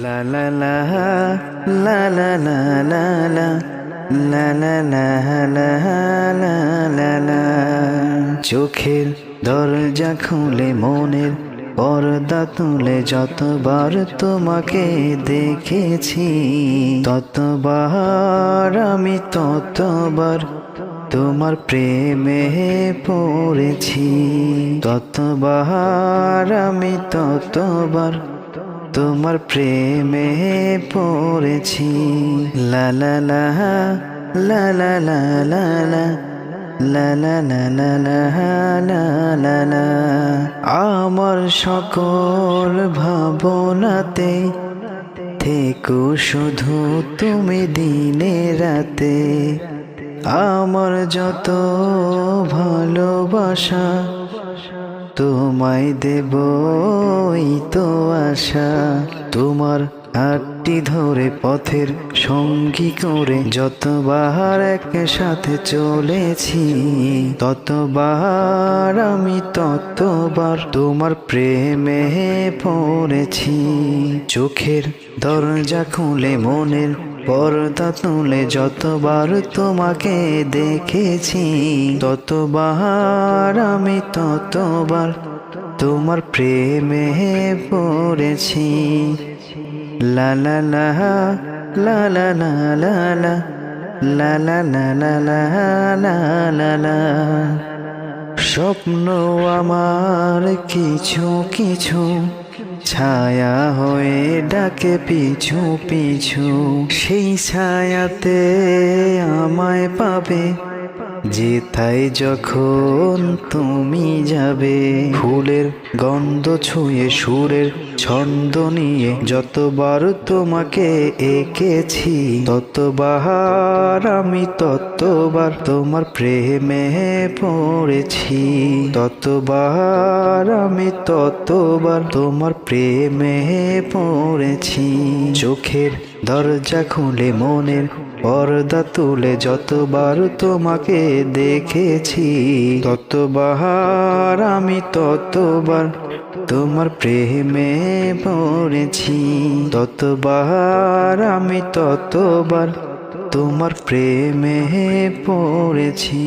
লা লা লা লা লা লা লা লা লা লা লা লা লা লা লা। চোখের দরজা খুলে মনের পর্দা তুলে যতবার তোমাকে দেখেছি, ততবার আমি ততবার তোমার প্রেমে পড়েছি, ততবার আমি ততবার তোমার প্রেমে পড়েছি। লা লা লা লা লা লা লা লা লা লা লা লা লা লা লা। আমার সকল ভাবনাতে থেকো শুধু তুমি দিনে রাতে, আমার যত ভালোবাসা তোমায় দেবই তো আশা। তোমার হাতটি ধরে পথের সঙ্গী করে যতবার একসাথে চলেছি, ততবার আমি ততবার তোমার প্রেমে পড়েছি। চোখের দরজা খুলে মনের পর্দা তুলে যতবার তোমাকে দেখেছি, ততবার আমি ততবার তোমার প্রেমে পড়েছি। লা লা লা লা লা লা লা লা লা লা লা লা লা লা লা। স্বপ্ন আমার কিছু কিছু ছায়া হয়ে ডাকে পিছু পিছু, সেই ছায়াতে আমায় পাবে যেথায় যখন তুমি যাবে। ফুলের গন্ধ ছুঁয়ে সুরের ছন্দ নিয়ে যতবার তোমাকে এঁকেছি, ততবার আমি ততবার তোমার প্রেমে পড়েছি, ততবার আমি ততবার তোমার প্রেমে পড়েছি। চোখের দরজা খুলে মনের পর্দা তুলে যতবার তোমাকে দেখেছি, ততবার আমি ততবার তোমার প্রেমে পড়েছি, ততবার আমি ততবার তোমার প্রেমে পড়েছি।